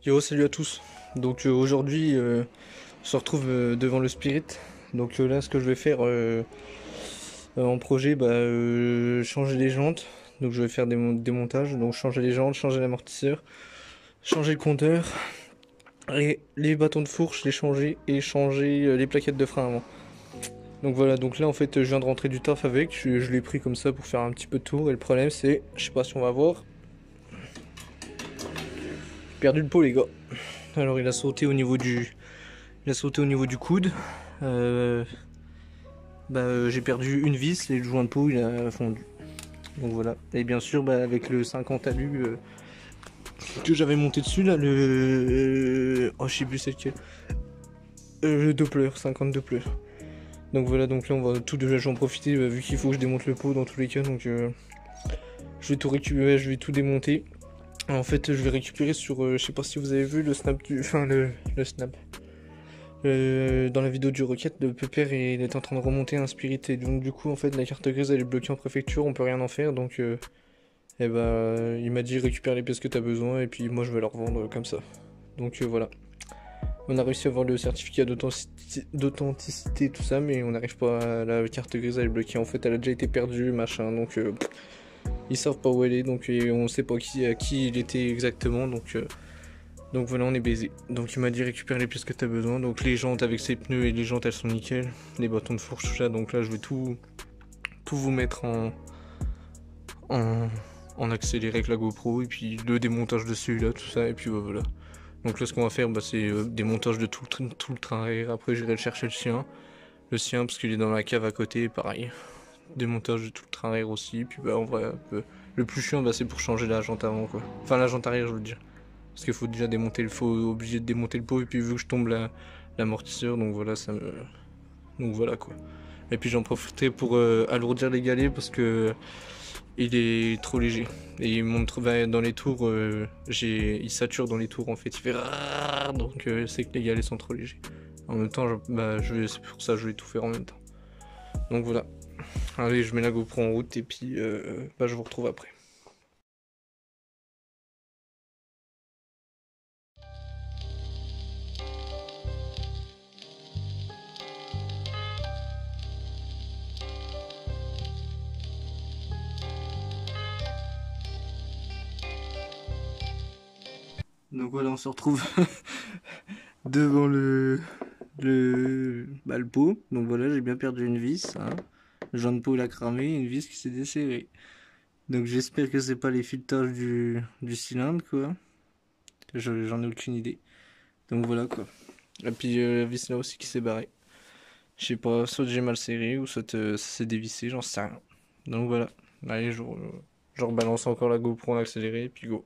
Yo, salut à tous. Donc aujourd'hui, on se retrouve devant le Spirit. Donc là, ce que je vais faire en projet, changer les jantes. Donc je vais faire des montages. Donc changer les jantes, changer l'amortisseur, changer le compteur et les bâtons de fourche, les changer et changer les plaquettes de frein avant. Donc voilà. Donc là, en fait, je viens de rentrer du taf avec. Je l'ai pris comme ça pour faire un petit peu de tour. Et le problème, c'est, je sais pas si on va voir, j'ai perdu le pot, les gars. Alors il a sauté au niveau du coude. Euh, j'ai perdu une vis et le joint de peau il a fondu. Donc voilà. Et bien sûr, avec le 50 alu que j'avais monté dessus, là, oh, je sais plus c'est lequel. Le Doppler, 52 pleurs. Donc voilà, donc là on va tout déjà en profiter vu qu'il faut que je démonte le pot dans tous les cas. Donc je vais tout récupérer, je vais tout démonter. En fait, je vais récupérer sur, je sais pas si vous avez vu le snap enfin le snap. Dans la vidéo du Rocket, le Pépère il est en train de remonter un Spirit et donc du coup en fait la carte grise elle est bloquée en préfecture, on peut rien en faire donc il m'a dit récupère les pièces que t'as besoin et puis moi je vais leur vendre comme ça. Donc voilà. On a réussi à avoir le certificat d'authenticité tout ça mais on n'arrive pas à la carte grise elle est bloquée en fait elle a déjà été perdue machin donc ils savent pas où elle est donc on sait pas à qui il était exactement donc voilà, on est baisé. Donc il m'a dit récupère les pièces que t'as besoin. Donc les jantes avec ses pneus et les jantes elles sont nickel. Les bâtons de fourche, tout ça. Donc là je vais tout vous mettre en, en accéléré avec la GoPro. Et puis le démontage de celui-là, tout ça. Et puis voilà. Donc là ce qu'on va faire c'est démontage de tout le train arrière. Après j'irai chercher le sien. Le sien parce qu'il est dans la cave à côté, pareil. Démontage de tout le train arrière aussi. Puis en vrai, le plus chiant c'est pour changer la jante avant quoi. Enfin la jante arrière je veux dire. Parce qu'il faut déjà démonter obligé de démonter le pot et puis vu que je tombe l'amortisseur, donc voilà, donc voilà quoi. Et puis j'en profiterai pour alourdir les galets parce que il est trop léger. Et il monte dans les tours, il sature dans les tours en fait, il fait rare, donc c'est que les galets sont trop légers. En même temps, c'est pour ça que je vais tout faire en même temps. Donc voilà. Allez, je mets la GoPro en route et puis je vous retrouve après. Donc voilà, on se retrouve devant le pot. Donc voilà, j'ai bien perdu une vis. Hein. Le joint de pot il a cramé, une vis qui s'est desserrée. Donc j'espère que c'est pas les filetages du cylindre quoi. J'en ai aucune idée. Donc voilà quoi. Et puis la vis là aussi qui s'est barrée. Je sais pas, soit j'ai mal serré ou soit ça s'est dévissé, j'en sais rien. Donc voilà. Allez, je rebalance encore la GoPro en accéléré et puis go.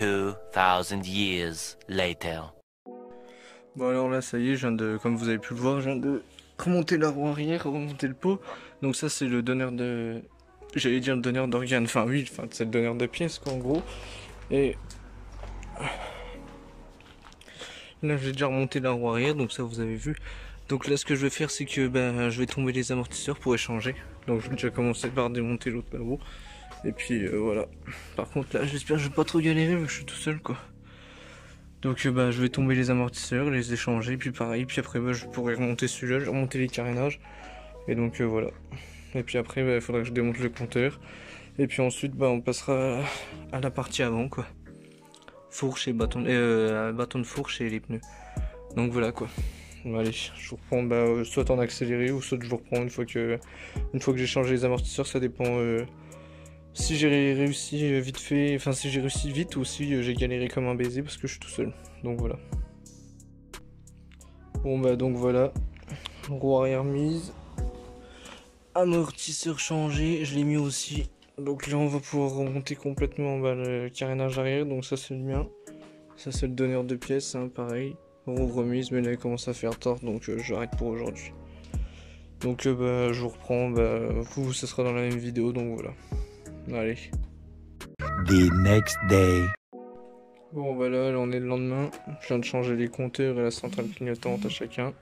2,000 years later. Bon alors là ça y est, comme vous avez pu le voir, je viens de remonter la roue arrière, remonter le pot. Donc ça c'est le donneur de... J'allais dire le donneur d'organes, enfin oui, c'est le donneur de pièces quoi en gros. Et là j'ai déjà remonté la roue arrière, donc ça vous avez vu. Donc là ce que je vais faire c'est que je vais tomber les amortisseurs pour échanger. Donc je vais déjà commencer par démonter l'autre là-haut. Et puis voilà. Par contre là j'espère que je vais pas trop galérer mais je suis tout seul quoi. Donc je vais tomber les amortisseurs, les échanger, puis pareil, puis après je pourrai remonter celui-là, je vais remonter les carénages. Et donc voilà. Et puis après il faudra que je démonte le compteur. Et puis ensuite on passera à la partie avant quoi. Fourche et bâton, bâton de fourche et les pneus. Donc voilà quoi. Bon, allez, je vous reprends soit en accéléré ou soit je vous reprends une fois que j'ai changé les amortisseurs, ça dépend si j'ai réussi vite fait, enfin si j'ai réussi vite ou si j'ai galéré comme un baiser parce que je suis tout seul. Donc voilà. Bon donc voilà. Roue arrière mise. Amortisseur changé, je l'ai mis aussi. Donc là on va pouvoir remonter complètement le carénage arrière, donc ça c'est le mien. Ça c'est le donneur de pièces, hein, pareil. Roue remise, mais là il commence à faire tort, donc j'arrête pour aujourd'hui. Donc je vous reprends, vous ça sera dans la même vidéo, donc voilà. Allez. The next day. Bon là on est le lendemain. Je viens de changer les compteurs et la centrale clignotante à chacun.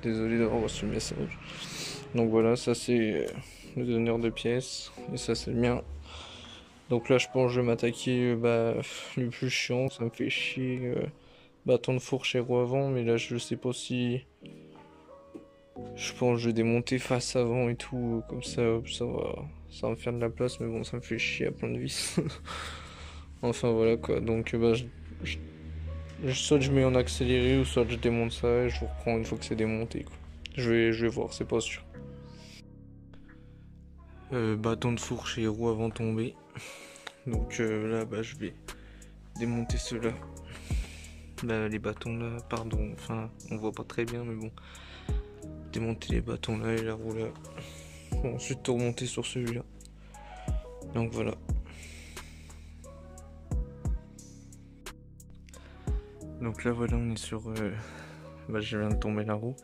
Désolé d'avoir reçu le message. Donc voilà, ça c'est le donneur de pièces et ça c'est le mien. Donc là je pense que je vais m'attaquer le plus chiant, ça me fait chier bâton de fourche et roue avant, mais là je sais pas si je pense que je vais démonter face avant et tout, comme ça hop, ça va me faire de la place, mais bon ça me fait chier à plein de vis. Enfin voilà quoi, donc soit je mets en accéléré ou soit je démonte ça et je vous reprends une fois que c'est démonté quoi. Je vais voir, c'est pas sûr. Bâton de fourche et roue avant tombée. Donc là je vais démonter ceux-là. Les bâtons là, pardon, enfin on voit pas très bien mais bon. Démonter les bâtons là et la roue là. Bon, ensuite tout remonter sur celui-là. Donc voilà. Donc là voilà on est sur... je viens de tomber la roue.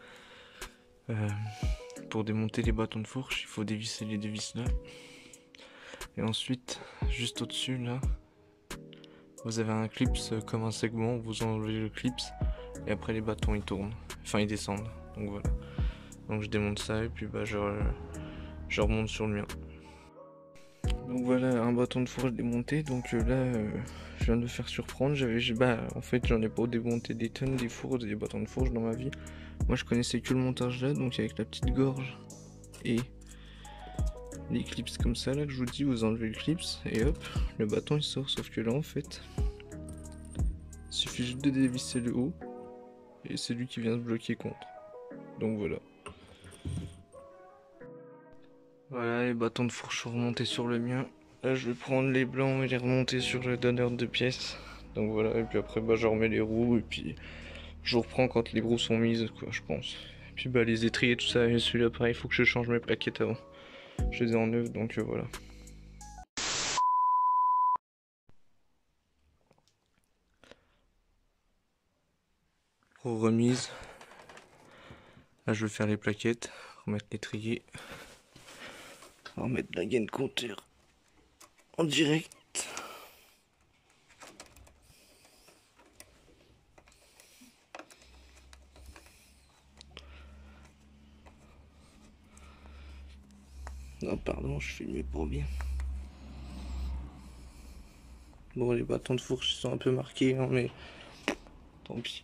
Pour démonter les bâtons de fourche, il faut dévisser les dévisses là. Et ensuite, juste au-dessus là, vous avez un clips comme un segment, vous enlevez le clips et après les bâtons ils tournent, enfin ils descendent. Donc voilà. Donc je démonte ça et puis je remonte sur le mien. Donc voilà un bâton de fourche démonté. Donc là je viens de me faire surprendre. En fait j'en ai pas démonté des tonnes des fourches, des bâtons de fourche dans ma vie. Moi je connaissais que le montage là, donc avec la petite gorge et les clips comme ça là que je vous dis, vous enlevez le clips et hop, le bâton il sort. Sauf que là en fait, il suffit juste de dévisser le haut et c'est lui qui vient se bloquer contre. Donc voilà. Voilà, les bâtons de fourche sont remontés sur le mien. Là je vais prendre les blancs et les remonter sur le donneur de pièces. Donc voilà, et puis après je remets les roues et puis je reprends quand les roues sont mises quoi, je pense. Et puis les étriers tout ça, et celui-là pareil, il faut que je change mes plaquettes avant. Je les ai en neuf donc voilà. Pour remise, là je vais faire les plaquettes, remettre l'étrier, remettre la gaine compteur en direct. Non pardon, je filmais pas bien. Bon les bâtons de fourche sont un peu marqués hein, mais tant pis.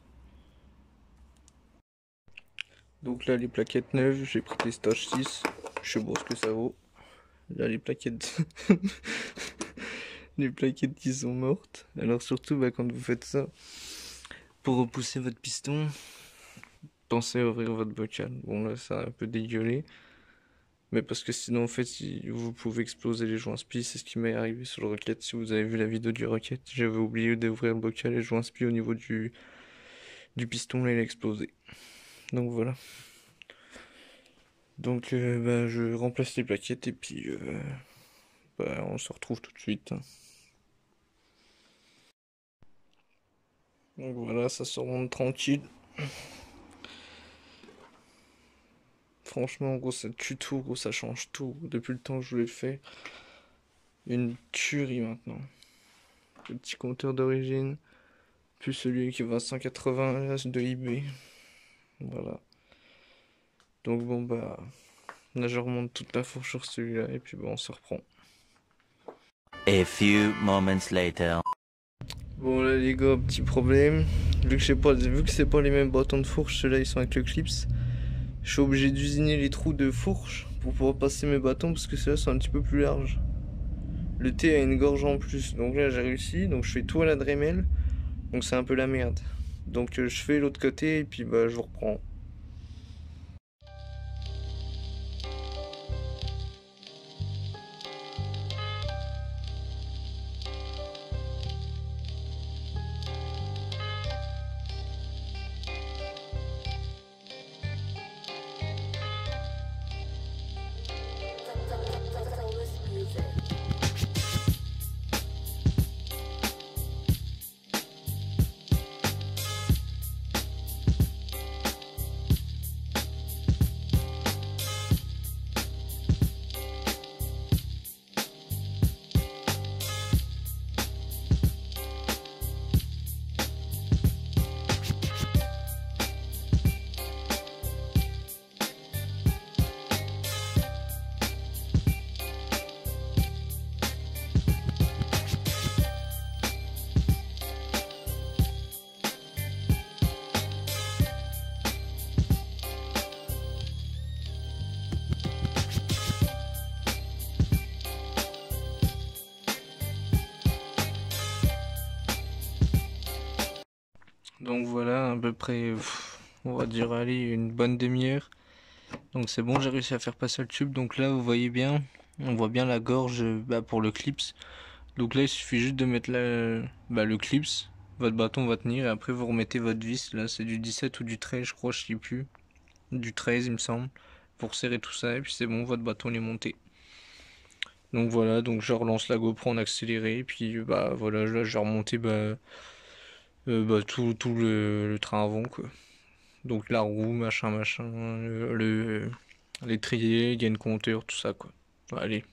Donc là les plaquettes neuves, j'ai pris des stage 6, je sais pas ce que ça vaut. Là les plaquettes les plaquettes qui sont mortes. Alors surtout quand vous faites ça, pour repousser votre piston, pensez à ouvrir votre bocal. Bon là ça a un peu dégueulé. Mais parce que sinon en fait vous pouvez exploser les joints spi, c'est ce qui m'est arrivé sur le Rocket. Si vous avez vu la vidéo du Rocket, j'avais oublié d'ouvrir le bocal et le joint spi au niveau du piston là il a explosé. Donc voilà. Donc je remplace les plaquettes et puis on se retrouve tout de suite. Donc voilà, ça se remonte tranquille. Franchement, gros, ça tue tout, gros, ça change tout. Depuis le temps que je l'ai fait, une tuerie maintenant. Le petit compteur d'origine, plus celui qui va à 180 de eBay. Voilà. Donc bon, bah, là je remonte toute la fourche sur celui-là et puis bon, on se reprend. A few moments later. Bon là les gars, petit problème. Vu que c'est pas les mêmes bâtons de fourche, ceux-là ils sont avec le clips. Je suis obligé d'usiner les trous de fourche pour pouvoir passer mes bâtons parce que ceux-là sont un petit peu plus larges. Le T a une gorge en plus, donc là j'ai réussi, donc je fais tout à la Dremel, donc c'est un peu la merde. Donc je fais l'autre côté et puis bah je vous reprends. Donc voilà, à peu près, on va dire, allez, une bonne demi-heure. Donc c'est bon, j'ai réussi à faire passer le tube. Donc là, vous voyez bien, on voit bien la gorge pour le clips. Donc là, il suffit juste de mettre le clips. Votre bâton va tenir et après vous remettez votre vis. Là, c'est du 17 ou du 13, je crois, je sais plus. Du 13, il me semble. Pour serrer tout ça et puis c'est bon, votre bâton est monté. Donc voilà, donc je relance la GoPro en accéléré. Et puis bah voilà, là, j'ai remonté tout le train avant quoi. Donc la roue, machin, l'étrier, gain compteur, tout ça quoi. Allez.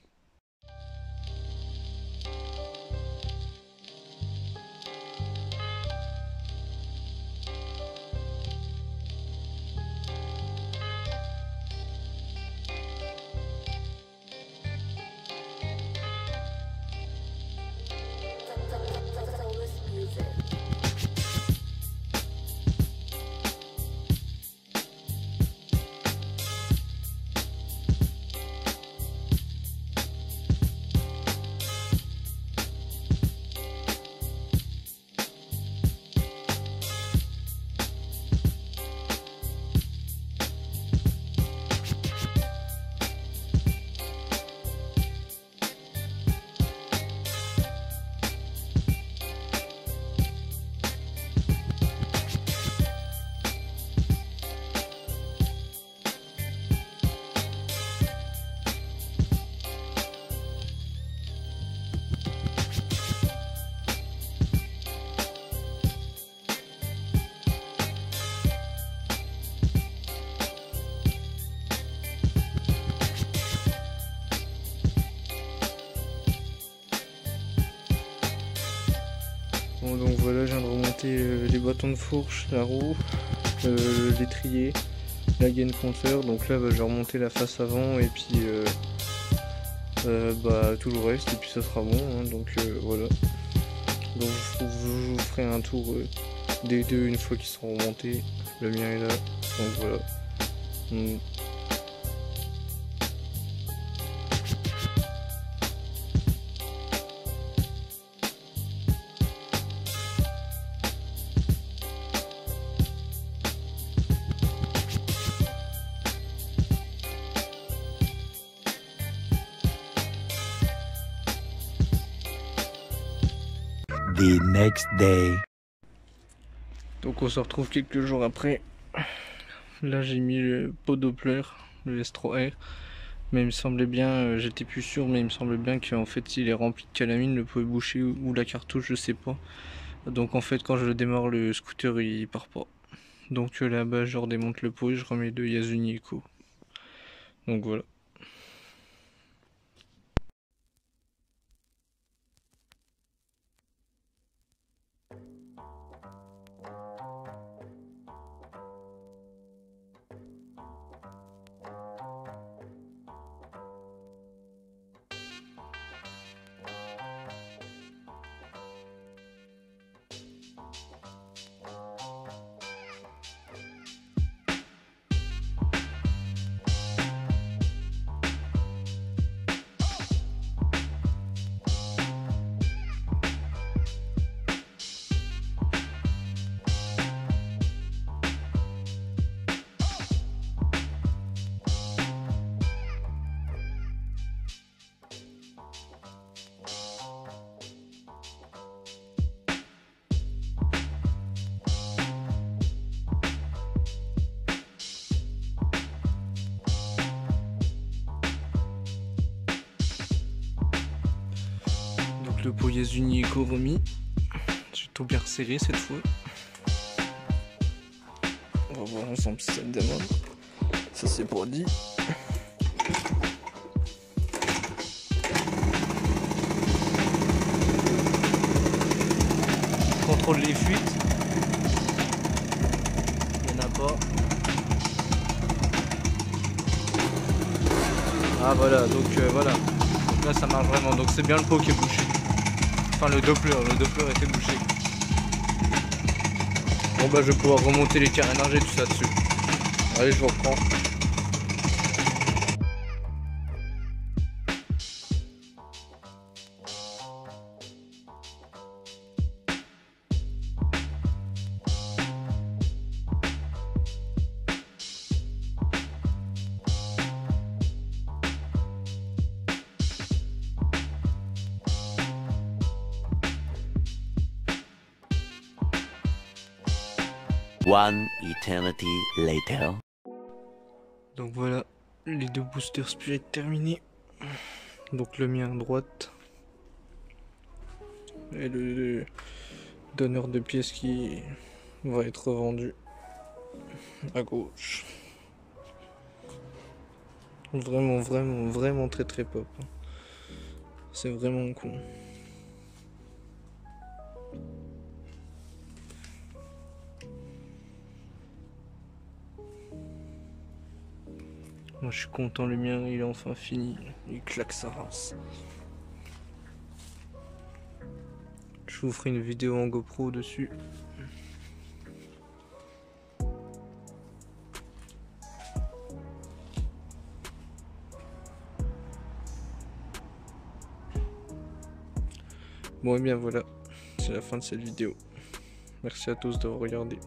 Bon donc voilà, je viens de remonter les bâtons de fourche, la roue, l'étrier, la gaine compteur. Donc là je vais remonter la face avant et puis tout le reste et puis ça sera bon hein, donc voilà. Donc je vous ferai un tour des deux une fois qu'ils seront remontés. Le mien est là, donc voilà. The next day. Donc on se retrouve quelques jours après. Là j'ai mis le pot Doppler, le S3R. Mais il me semblait bien, j'étais plus sûr, mais il me semblait bien qu'en fait il est rempli de calamine, le pot est bouché ou la cartouche, je sais pas. Donc en fait quand je le démarre le scooter il part pas. Donc là-bas je redémonte le pot et je remets le Yasuni Eco. Donc voilà. Donc le pot Yasuni Eco remis. J'ai tout bien resserré cette fois. On va voir ensemble si ça démarre. Ça c'est pour dit. Contrôle les fuites. Il n'y en a pas. Ah voilà, donc voilà. Donc là ça marche vraiment. Donc c'est bien le pot qui est bouché. Enfin le Doppler était bouché. Bon bah je vais pouvoir remonter les carénages et tout ça dessus. Allez, je vous reprends. One eternity later. Donc voilà, les deux boosters spirit terminés. Donc le mien à droite. Et le donneur de pièces qui va être vendu à gauche. Vraiment très pop. C'est vraiment con. Moi je suis content, le mien il est enfin fini. Il claque sa race. Je vous ferai une vidéo en GoPro dessus. Bon et bien voilà, c'est la fin de cette vidéo. Merci à tous d'avoir regardé.